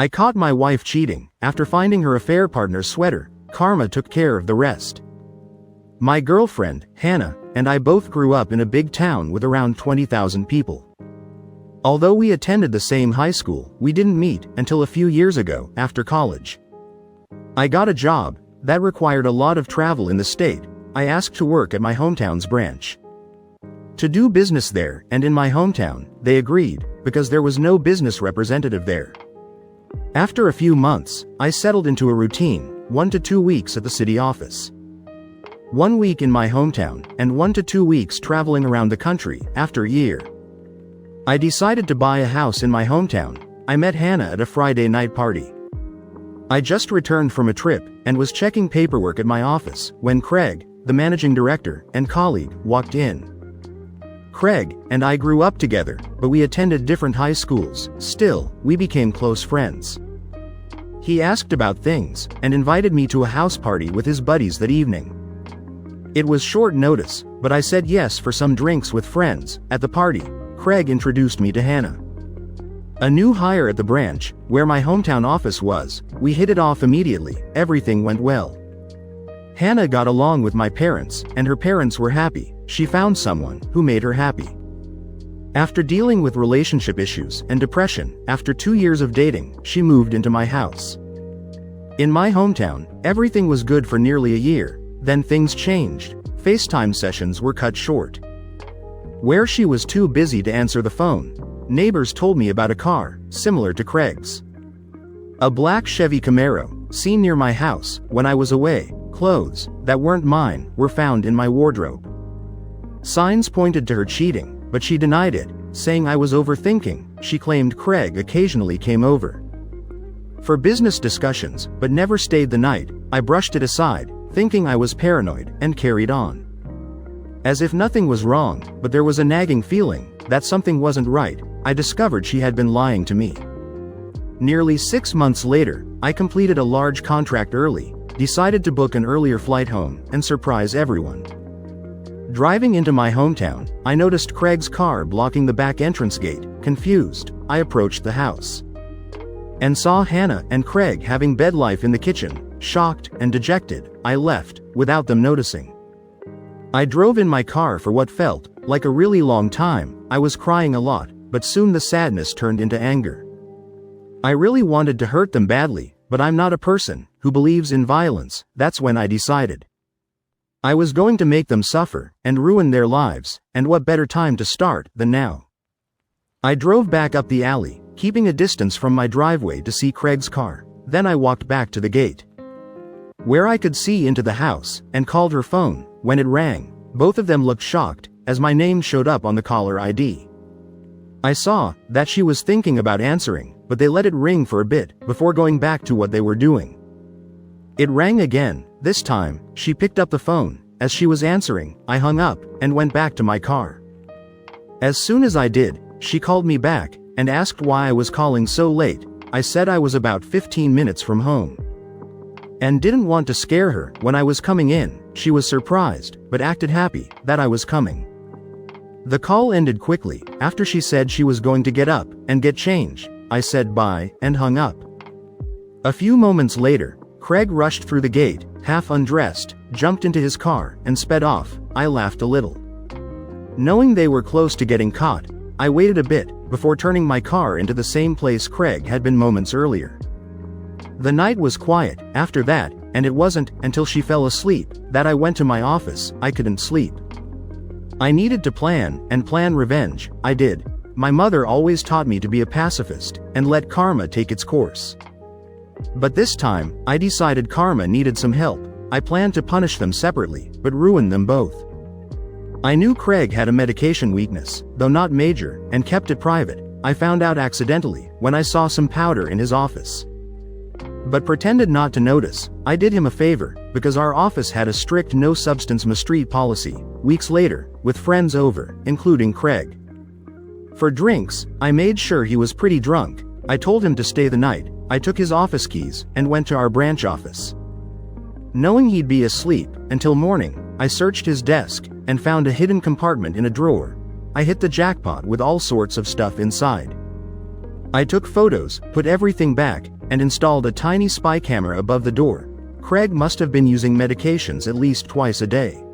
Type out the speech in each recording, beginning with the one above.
I caught my wife cheating. After finding her affair partner's sweater, karma took care of the rest. My girlfriend, Hannah, and I both grew up in a big town with around 20,000 people. Although we attended the same high school, we didn't meet until a few years ago, after college. I got a job that required a lot of travel in the state. I asked to work at my hometown's branch. To do business there and in my hometown, they agreed, because there was no business representative there. After a few months, I settled into a routine, 1 to 2 weeks at the city office. 1 week in my hometown, and 1 to 2 weeks traveling around the country. After a year, I decided to buy a house in my hometown. I met Hannah at a Friday night party. I just returned from a trip, and was checking paperwork at my office, when Craig, the managing director and colleague, walked in. Craig and I grew up together, but we attended different high schools. Still, we became close friends. He asked about things, and invited me to a house party with his buddies that evening. It was short notice, but I said yes for some drinks with friends. At the party, Craig introduced me to Hannah, a new hire at the branch, where my hometown office was. We hit it off immediately. Everything went well. Hannah got along with my parents, and her parents were happy. She found someone who made her happy. After dealing with relationship issues and depression, after 2 years of dating, she moved into my house. In my hometown, everything was good for nearly a year. Then things changed. FaceTime sessions were cut short. Where she was too busy to answer the phone, neighbors told me about a car, similar to Craig's. A black Chevy Camaro, seen near my house. When I was away, clothes that weren't mine were found in my wardrobe. Signs pointed to her cheating, but she denied it, saying I was overthinking. She claimed Craig occasionally came over for business discussions, but never stayed the night. I brushed it aside, thinking I was paranoid, and carried on as if nothing was wrong, but there was a nagging feeling that something wasn't right. I discovered she had been lying to me. Nearly 6 months later, I completed a large contract early, decided to book an earlier flight home, and surprise everyone. Driving into my hometown, I noticed Craig's car blocking the back entrance gate. Confused, I approached the house and saw Hannah and Craig having bed life in the kitchen. Shocked and dejected, I left, without them noticing. I drove in my car for what felt like a really long time. I was crying a lot, but soon the sadness turned into anger. I really wanted to hurt them badly, but I'm not a person who believes in violence. That's when I decided I was going to make them suffer and ruin their lives, and what better time to start than now? I drove back up the alley, keeping a distance from my driveway to see Craig's car. Then I walked back to the gate, where I could see into the house, and called her phone. When it rang, both of them looked shocked, as my name showed up on the caller ID. I saw that she was thinking about answering, but they let it ring for a bit, before going back to what they were doing. It rang again. This time, she picked up the phone. As she was answering, I hung up, and went back to my car. As soon as I did, she called me back, and asked why I was calling so late. I said I was about 15 minutes from home, and didn't want to scare her. When I was coming in, she was surprised, but acted happy that I was coming. The call ended quickly. After she said she was going to get up and get changed, I said bye, and hung up. A few moments later, Craig rushed through the gate, half undressed, jumped into his car, and sped off. I laughed a little. Knowing they were close to getting caught, I waited a bit, before turning my car into the same place Craig had been moments earlier. The night was quiet after that, and it wasn't until she fell asleep that I went to my office. I couldn't sleep. I needed to plan revenge. I did. My mother always taught me to be a pacifist, and let karma take its course. But this time, I decided karma needed some help. I planned to punish them separately, but ruin them both. I knew Craig had a medication weakness, though not major, and kept it private. I found out accidentally, when I saw some powder in his office, but pretended not to notice. I did him a favor, because our office had a strict no substance mistreat policy. Weeks later, with friends over, including Craig, for drinks, I made sure he was pretty drunk. I told him to stay the night. I took his office keys, and went to our branch office. Knowing he'd be asleep until morning, I searched his desk, and found a hidden compartment in a drawer. I hit the jackpot with all sorts of stuff inside. I took photos, put everything back, and installed a tiny spy camera above the door. Craig must have been using medications at least twice a day.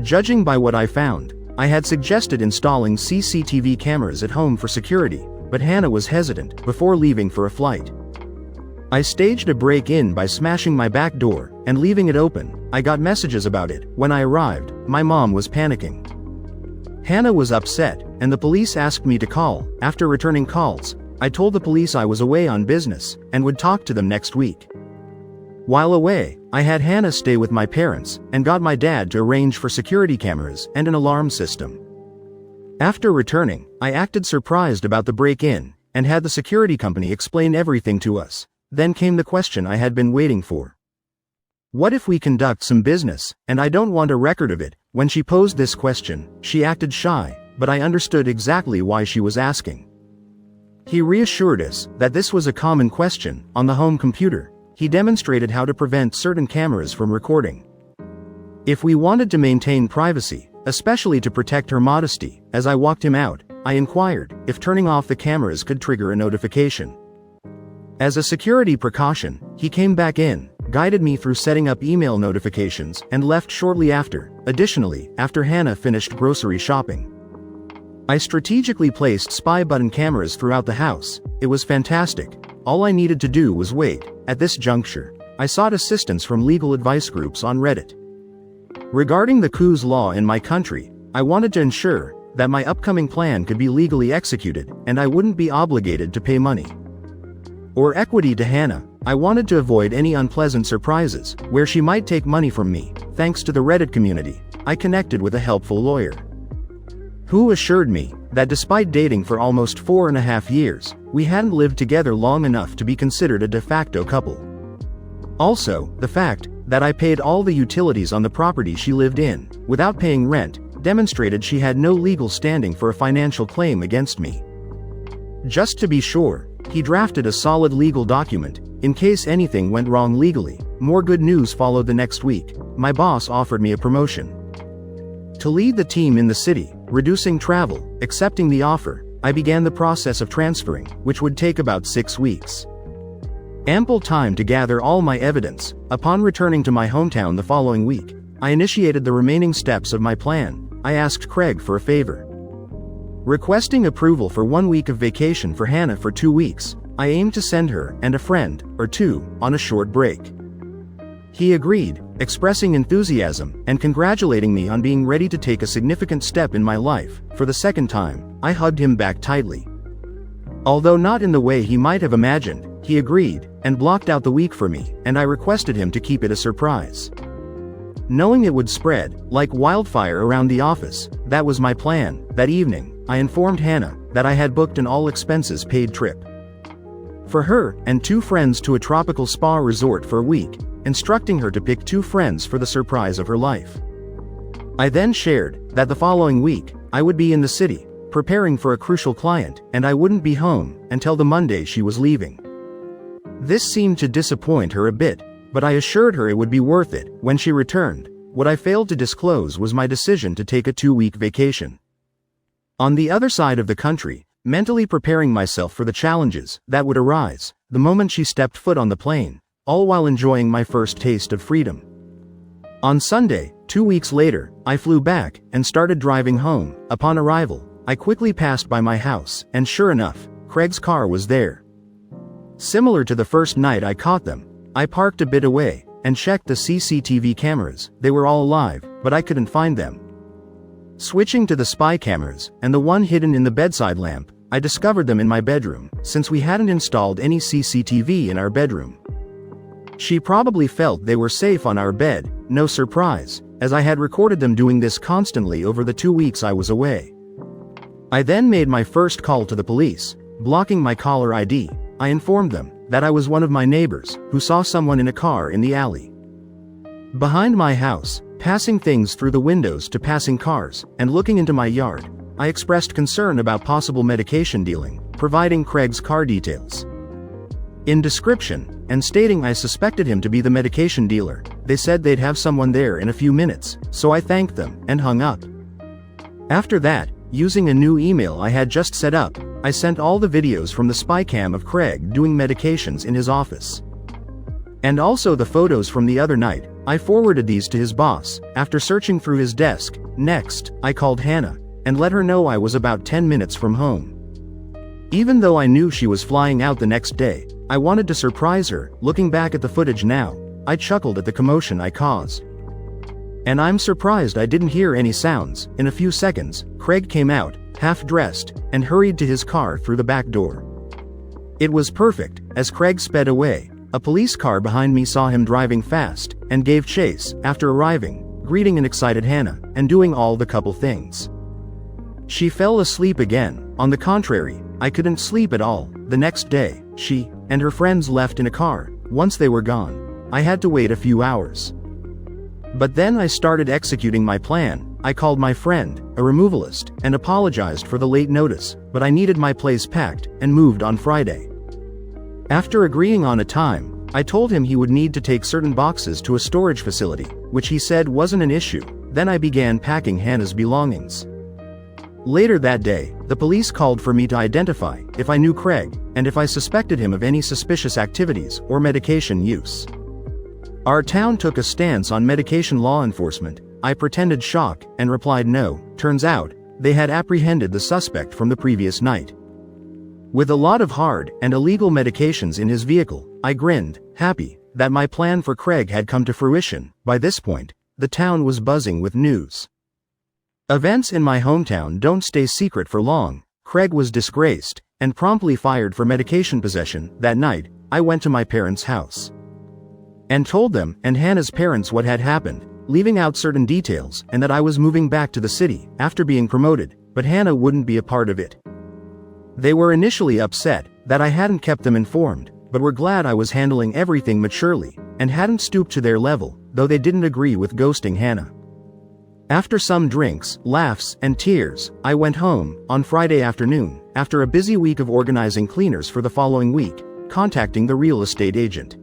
Judging by what I found, I had suggested installing CCTV cameras at home for security, but Hannah was hesitant before leaving for a flight. I staged a break-in by smashing my back door and leaving it open. I got messages about it. When I arrived, my mom was panicking. Hannah was upset, and the police asked me to call. After returning calls, I told the police I was away on business and would talk to them next week. While away, I had Hannah stay with my parents and got my dad to arrange for security cameras and an alarm system. After returning, I acted surprised about the break-in and had the security company explain everything to us. Then came the question I had been waiting for. What if we conduct some business, and I don't want a record of it? When she posed this question, she acted shy, but I understood exactly why she was asking. He reassured us that this was a common question. On the home computer, he demonstrated how to prevent certain cameras from recording. If we wanted to maintain privacy, especially to protect her modesty, as I walked him out, I inquired if turning off the cameras could trigger a notification. As a security precaution, he came back in, guided me through setting up email notifications, and left shortly after. Additionally, after Hannah finished grocery shopping, I strategically placed spy button cameras throughout the house. It was fantastic. All I needed to do was wait. At this juncture, I sought assistance from legal advice groups on Reddit. Regarding the coups law in my country, I wanted to ensure that my upcoming plan could be legally executed, and I wouldn't be obligated to pay money or equity to Hannah. I wanted to avoid any unpleasant surprises, where she might take money from me. Thanks to the Reddit community, I connected with a helpful lawyer, who assured me that despite dating for almost 4.5 years, we hadn't lived together long enough to be considered a de facto couple. Also, the fact that I paid all the utilities on the property she lived in, without paying rent, demonstrated she had no legal standing for a financial claim against me. Just to be sure, he drafted a solid legal document, in case anything went wrong legally. More good news followed the next week. My boss offered me a promotion to lead the team in the city, reducing travel. Accepting the offer, I began the process of transferring, which would take about 6 weeks. Ample time to gather all my evidence. Upon returning to my hometown the following week, I initiated the remaining steps of my plan. I asked Craig for a favor, requesting approval for 1 week of vacation for Hannah for 2 weeks. I aimed to send her and a friend or two on a short break. He agreed, expressing enthusiasm and congratulating me on being ready to take a significant step in my life. For the second time, I hugged him back tightly. Although not in the way he might have imagined, he agreed and blocked out the week for me, and I requested him to keep it a surprise. Knowing it would spread like wildfire around the office, that was my plan. That evening, I informed Hannah that I had booked an all-expenses-paid trip for her and 2 friends to a tropical spa resort for a week, instructing her to pick 2 friends for the surprise of her life. I then shared that the following week, I would be in the city, preparing for a crucial client, and I wouldn't be home until the Monday she was leaving. This seemed to disappoint her a bit, but I assured her it would be worth it when she returned. What I failed to disclose was my decision to take a 2-week vacation on the other side of the country, mentally preparing myself for the challenges that would arise the moment she stepped foot on the plane, all while enjoying my first taste of freedom. On Sunday, 2 weeks later, I flew back and started driving home. Upon arrival, I quickly passed by my house, and sure enough, Craig's car was there. Similar to the first night I caught them, I parked a bit away and checked the CCTV cameras. They were all alive, but I couldn't find them. Switching to the spy cameras and the one hidden in the bedside lamp, I discovered them in my bedroom, since we hadn't installed any CCTV in our bedroom. She probably felt they were safe on our bed. No surprise, as I had recorded them doing this constantly over the 2 weeks I was away. I then made my first call to the police. Blocking my caller ID, I informed them that I was one of my neighbors who saw someone in a car in the alley behind my house, passing things through the windows to passing cars, and looking into my yard. I expressed concern about possible medication dealing, providing Craig's car details in description, and stating I suspected him to be the medication dealer. They said they'd have someone there in a few minutes, so I thanked them and hung up. After that, using a new email I had just set up, I sent all the videos from the spy cam of Craig doing medications in his office. And also the photos from the other night. I forwarded these to his boss, after searching through his desk. Next, I called Hannah, and let her know I was about 10 minutes from home. Even though I knew she was flying out the next day, I wanted to surprise her. Looking back at the footage now, I chuckled at the commotion I caused. And I'm surprised I didn't hear any sounds. In a few seconds, Craig came out, half-dressed, and hurried to his car through the back door. It was perfect. As Craig sped away, a police car behind me saw him driving fast, and gave chase. After arriving, greeting an excited Hannah, and doing all the couple things. She fell asleep again. On the contrary, I couldn't sleep at all. The next day, she and her friends left in a car. Once they were gone, I had to wait a few hours. But then I started executing my plan. I called my friend, a removalist, and apologized for the late notice, but I needed my place packed, and moved on Friday. After agreeing on a time, I told him he would need to take certain boxes to a storage facility, which he said wasn't an issue. Then I began packing Hannah's belongings. Later that day, the police called for me to identify if I knew Craig, and if I suspected him of any suspicious activities or medication use. Our town took a stance on medication law enforcement. I pretended shock and replied no. Turns out, they had apprehended the suspect from the previous night. With a lot of hard and illegal medications in his vehicle, I grinned, happy that my plan for Craig had come to fruition. By this point, the town was buzzing with news. Events in my hometown don't stay secret for long. Craig was disgraced and promptly fired for medication possession. That night, I went to my parents' house and told them and Hannah's parents what had happened, leaving out certain details and that I was moving back to the city after being promoted, but Hannah wouldn't be a part of it. They were initially upset that I hadn't kept them informed, but were glad I was handling everything maturely, and hadn't stooped to their level, though they didn't agree with ghosting Hannah. After some drinks, laughs, and tears, I went home. On Friday afternoon, after a busy week of organizing cleaners for the following week, contacting the real estate agent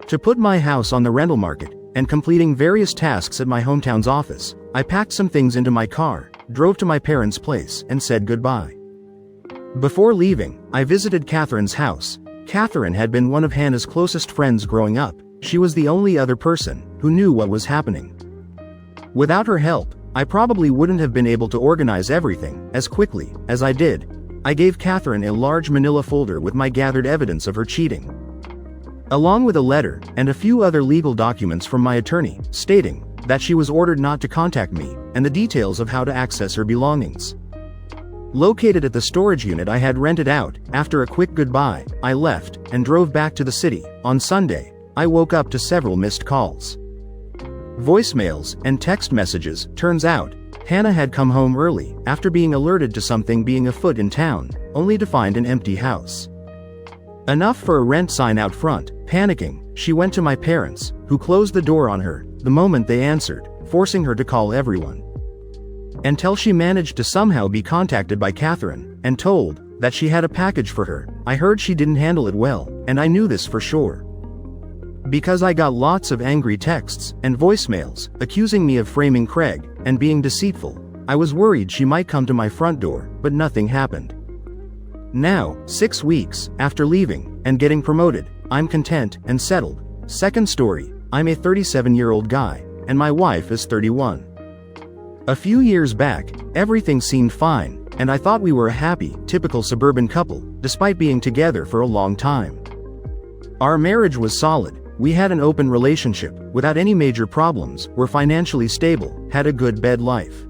to put my house on the rental market, and completing various tasks at my hometown's office, I packed some things into my car, drove to my parents' place, and said goodbye. Before leaving, I visited Catherine's house. Catherine had been one of Hannah's closest friends growing up. She was the only other person who knew what was happening. Without her help, I probably wouldn't have been able to organize everything as quickly as I did. I gave Catherine a large manila folder with my gathered evidence of her cheating, along with a letter and a few other legal documents from my attorney, stating that she was ordered not to contact me, and the details of how to access her belongings. Located at the storage unit I had rented out, after a quick goodbye, I left and drove back to the city. On Sunday, I woke up to several missed calls, voicemails, and text messages. Turns out, Hannah had come home early after being alerted to something being afoot in town, only to find an empty house. Enough for a rent sign out front. Panicking, she went to my parents, who closed the door on her the moment they answered, forcing her to call everyone. Until she managed to somehow be contacted by Catherine, and told that she had a package for her. I heard she didn't handle it well, and I knew this for sure, because I got lots of angry texts and voicemails accusing me of framing Craig and being deceitful. I was worried she might come to my front door, but nothing happened. Now, 6 weeks after leaving and getting promoted, I'm content and settled. Second story, I'm a 37-year-old guy, and my wife is 31. A few years back, everything seemed fine, and I thought we were a happy, typical suburban couple, despite being together for a long time. Our marriage was solid. We had an open relationship, without any major problems, were financially stable, had a good bed life,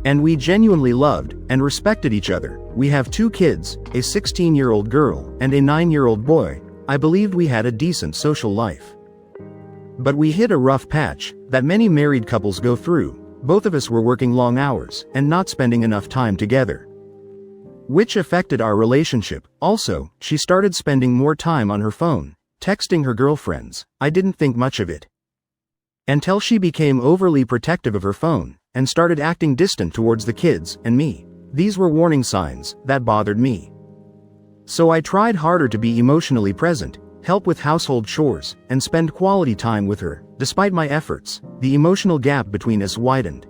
and we genuinely loved and respected each other. We have 2 kids, a 16-year-old girl and a 9-year-old boy. I believed we had a decent social life. But we hit a rough patch that many married couples go through. Both of us were working long hours and not spending enough time together, which affected our relationship. Also, she started spending more time on her phone, texting her girlfriends. I didn't think much of it until she became overly protective of her phone and started acting distant towards the kids and me. These were warning signs that bothered me. So I tried harder to be emotionally present, help with household chores, and spend quality time with her. Despite my efforts, the emotional gap between us widened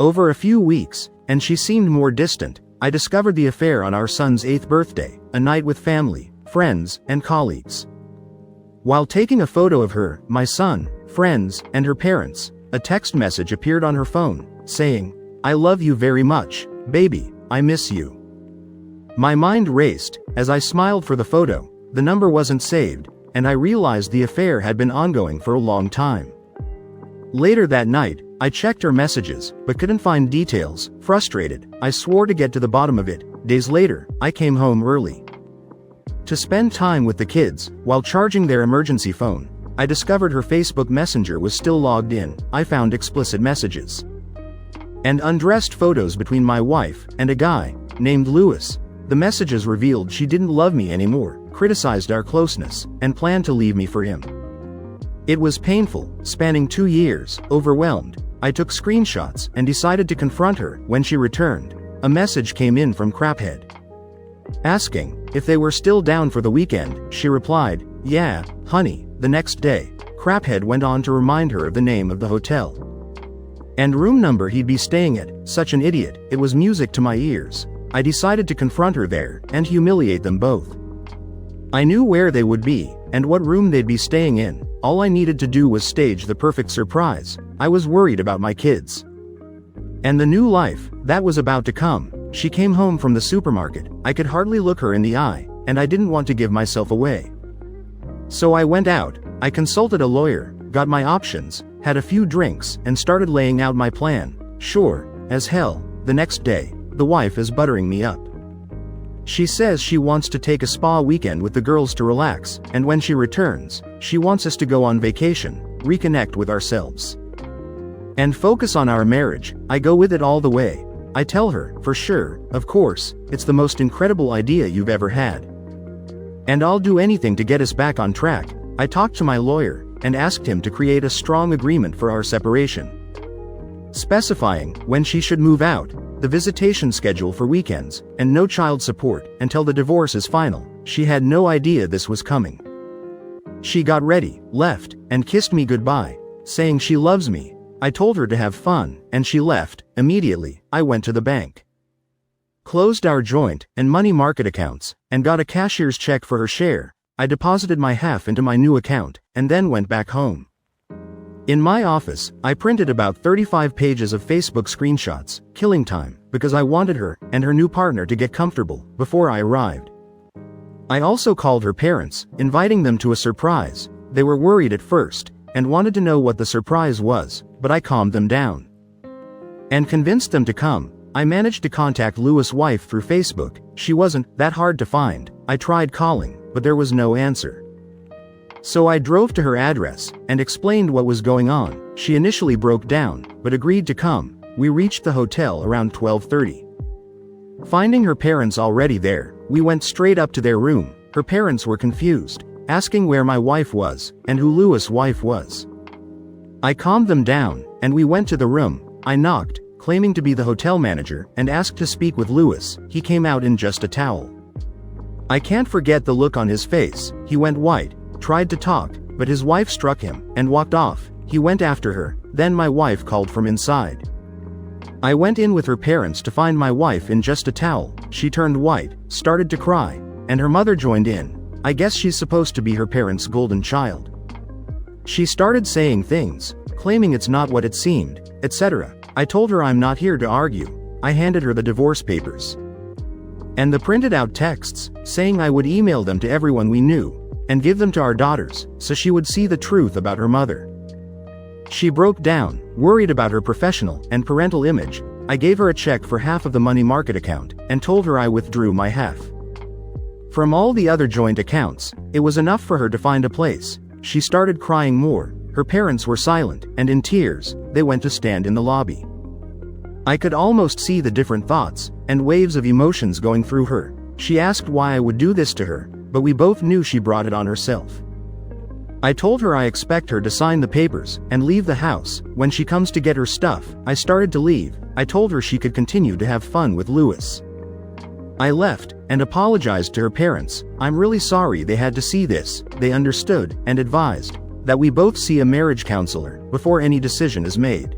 over a few weeks, and she seemed more distant. I discovered the affair on our son's 8th birthday, a night with family, friends, and colleagues. While taking a photo of her, my son, friends, and her parents, a text message appeared on her phone, saying, "I love you very much, baby, I miss you." My mind raced, as I smiled for the photo. The number wasn't saved, and I realized the affair had been ongoing for a long time. Later that night, I checked her messages, but couldn't find details. Frustrated, I swore to get to the bottom of it. Days later, I came home early to spend time with the kids. While charging their emergency phone, I discovered her Facebook Messenger was still logged in. I found explicit messages and undressed photos between my wife and a guy named Lewis. The messages revealed she didn't love me anymore, criticized our closeness, and planned to leave me for him. It was painful, spanning 2 years. Overwhelmed, I took screenshots and decided to confront her. When she returned, a message came in from Craphead asking if they were still down for the weekend. She replied, "Yeah, honey." The next day, Craphead went on to remind her of the name of the hotel and room number he'd be staying at. Such an idiot. It was music to my ears. I decided to confront her there and humiliate them both. I knew where they would be and what room they'd be staying in. All I needed to do was stage the perfect surprise. I was worried about my kids and the new life that was about to come. She came home from the supermarket. I could hardly look her in the eye, and I didn't want to give myself away. So I went out. I consulted a lawyer, got my options, had a few drinks, and started laying out my plan. Sure as hell, the next day, the wife is buttering me up. She says she wants to take a spa weekend with the girls to relax, and when she returns, she wants us to go on vacation, reconnect with ourselves, and focus on our marriage. I go with it all the way. I tell her, for sure, of course, it's the most incredible idea you've ever had, and I'll do anything to get us back on track. I talked to my lawyer and asked him to create a strong agreement for our separation, specifying when she should move out, the visitation schedule for weekends, and no child support until the divorce is final. She had no idea this was coming. She got ready, left, and kissed me goodbye, saying she loves me. I told her to have fun, and she left. Immediately, I went to the bank, closed our joint and money market accounts, and got a cashier's check for her share. I deposited my half into my new account, and then went back home. In my office, I printed about 35 pages of Facebook screenshots, killing time, because I wanted her and her new partner to get comfortable before I arrived. I also called her parents, inviting them to a surprise. They were worried at first, and wanted to know what the surprise was, but I calmed them down and convinced them to come. I managed to contact Lewis' wife through Facebook. She wasn't that hard to find. I tried calling, but there was no answer. So I drove to her address and explained what was going on. She initially broke down, but agreed to come. We reached the hotel around 12:30. Finding her parents already there, we went straight up to their room. Her parents were confused, asking where my wife was and who Lewis' wife was. I calmed them down, and we went to the room. I knocked, claiming to be the hotel manager, and asked to speak with Lewis. He came out in just a towel. I can't forget the look on his face. He went white, tried to talk, but his wife struck him, and walked off. He went after her. Then my wife called from inside. I went in with her parents to find my wife in just a towel. She turned white, started to cry, and her mother joined in. I guess she's supposed to be her parents' golden child. She started saying things, claiming it's not what it seemed, etc. I told her I'm not here to argue. I handed her the divorce papers and the printed out texts, saying I would email them to everyone we knew and give them to our daughters, so she would see the truth about her mother. She broke down, worried about her professional and parental image. I gave her a check for half of the money market account and told her I withdrew my half from all the other joint accounts. It was enough for her to find a place. She started crying more. Her parents were silent, and in tears, they went to stand in the lobby. I could almost see the different thoughts and waves of emotions going through her. She asked why I would do this to her, but we both knew she brought it on herself. I told her I expect her to sign the papers and leave the house. When she comes to get her stuff, I started to leave. I told her she could continue to have fun with Lewis. I left and apologized to her parents. I'm really sorry they had to see this. They understood and advised that we both see a marriage counselor before any decision is made.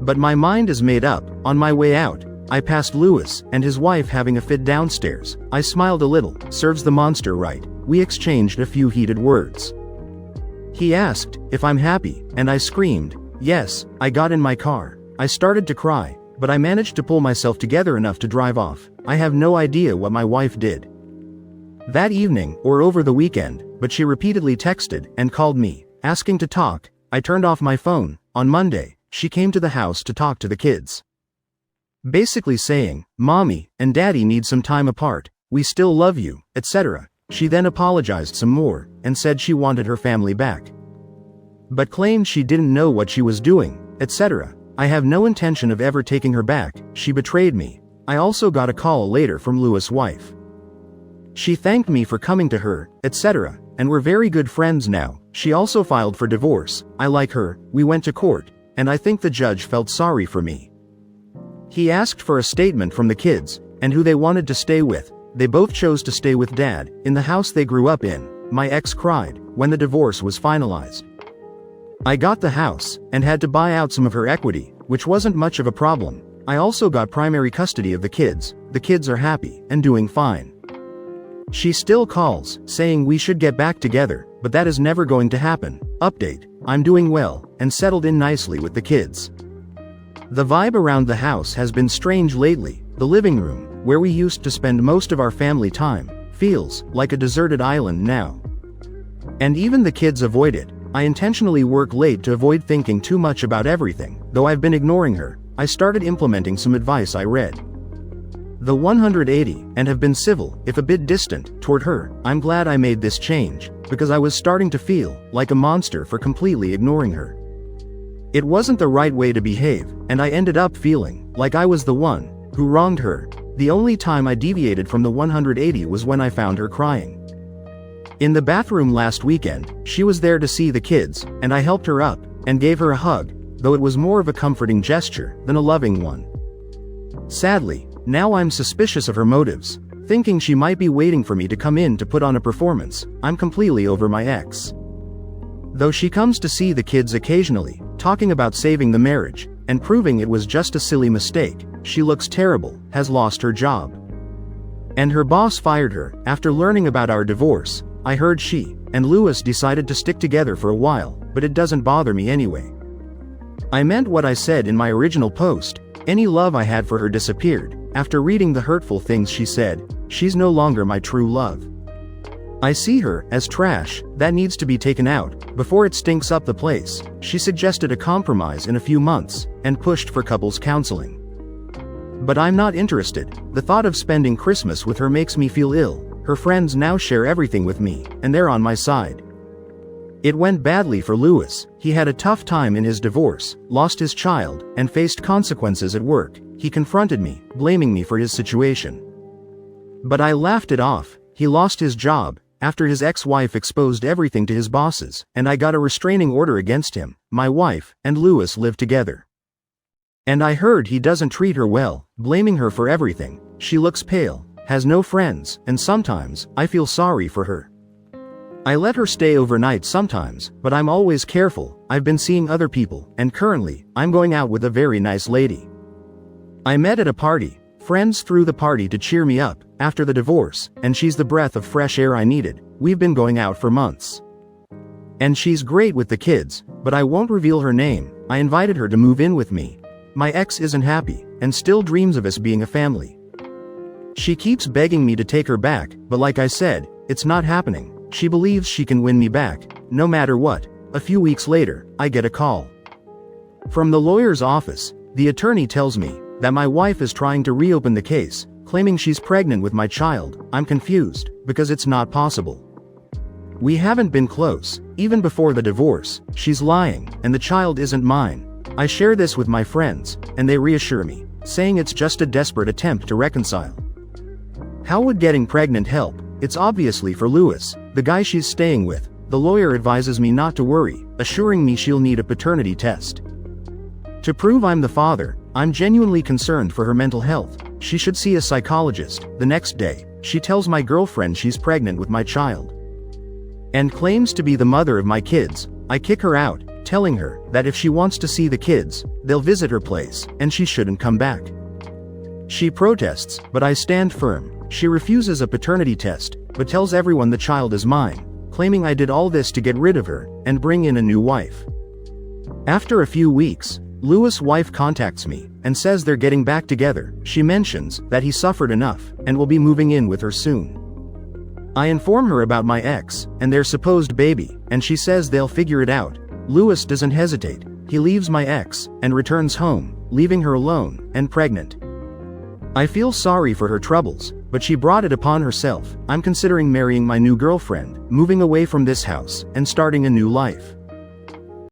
But my mind is made up. On my way out, I passed Lewis and his wife having a fit downstairs. I smiled a little. Serves the monster right. We exchanged a few heated words. He asked if I'm happy, and I screamed, yes. I got in my car. I started to cry, but I managed to pull myself together enough to drive off. I have no idea what my wife did that evening or over the weekend, but she repeatedly texted and called me, asking to talk. I turned off my phone. On Monday, she came to the house to talk to the kids. Basically saying, Mommy and Daddy need some time apart, we still love you, etc. She then apologized some more, and said she wanted her family back, but claimed she didn't know what she was doing, etc. I have no intention of ever taking her back. She betrayed me. I also got a call later from Lewis' wife. She thanked me for coming to her, etc., and we're very good friends now. She also filed for divorce. I like her. We went to court, and I think the judge felt sorry for me. He asked for a statement from the kids, and who they wanted to stay with. They both chose to stay with Dad, in the house they grew up in. My ex cried when the divorce was finalized. I got the house, and had to buy out some of her equity, which wasn't much of a problem. I also got primary custody of the kids. The kids are happy, and doing fine. She still calls, saying we should get back together, but that is never going to happen. Update: I'm doing well, and settled in nicely with the kids. The vibe around the house has been strange lately. The living room, where we used to spend most of our family time, feels like a deserted island now. And even the kids avoid it. I intentionally work late to avoid thinking too much about everything. Though I've been ignoring her, I started implementing some advice I read. The 180, and have been civil, if a bit distant, toward her. I'm glad I made this change, because I was starting to feel like a monster for completely ignoring her. It wasn't the right way to behave, and I ended up feeling like I was the one who wronged her. The only time I deviated from the 180 was when I found her crying in the bathroom last weekend. She was there to see the kids, and I helped her up, and gave her a hug, though it was more of a comforting gesture than a loving one. Sadly, now I'm suspicious of her motives, thinking she might be waiting for me to come in to put on a performance. I'm completely over my ex. Though she comes to see the kids occasionally, talking about saving the marriage, and proving it was just a silly mistake, she looks terrible, has lost her job. And her boss fired her. After learning about our divorce, I heard she and Lewis decided to stick together for a while, but it doesn't bother me anyway. I meant what I said in my original post. Any love I had for her disappeared. After reading the hurtful things she said, she's no longer my true love. I see her as trash that needs to be taken out before it stinks up the place. She suggested a compromise in a few months, and pushed for couples counseling. But I'm not interested. The thought of spending Christmas with her makes me feel ill. Her friends now share everything with me, and they're on my side. It went badly for Lewis. He had a tough time in his divorce, lost his child, and faced consequences at work. He confronted me, blaming me for his situation. But I laughed it off. He lost his job after his ex-wife exposed everything to his bosses, and I got a restraining order against him. My wife and Lewis live together. And I heard he doesn't treat her well, blaming her for everything. She looks pale, has no friends, and sometimes I feel sorry for her. I let her stay overnight sometimes, but I'm always careful. I've been seeing other people, and currently, I'm going out with a very nice lady I met at a party. Friends threw the party to cheer me up after the divorce, and she's the breath of fresh air I needed. We've been going out for months. And she's great with the kids, but I won't reveal her name. I invited her to move in with me. My ex isn't happy, and still dreams of us being a family. She keeps begging me to take her back, but like I said, it's not happening. She believes she can win me back, no matter what. A few weeks later, I get a call from the lawyer's office. The attorney tells me that my wife is trying to reopen the case, claiming she's pregnant with my child. I'm confused, because it's not possible. We haven't been close, even before the divorce. She's lying, and the child isn't mine. I share this with my friends, and they reassure me, saying it's just a desperate attempt to reconcile. How would getting pregnant help? It's obviously for Lewis, the guy she's staying with. The lawyer advises me not to worry, assuring me she'll need a paternity test to prove I'm the father. I'm genuinely concerned for her mental health. She should see a psychologist. The next day, she tells my girlfriend she's pregnant with my child and claims to be the mother of my kids. I kick her out, telling her that if she wants to see the kids, they'll visit her place, and she shouldn't come back. She protests, but I stand firm. She refuses a paternity test, but tells everyone the child is mine, claiming I did all this to get rid of her and bring in a new wife. After a few weeks, Louis' wife contacts me and says they're getting back together. She mentions that he suffered enough and will be moving in with her soon. I inform her about my ex and their supposed baby, and she says they'll figure it out. Louis doesn't hesitate. He leaves my ex and returns home, leaving her alone and pregnant. I feel sorry for her troubles, but she brought it upon herself. I'm considering marrying my new girlfriend, moving away from this house, and starting a new life.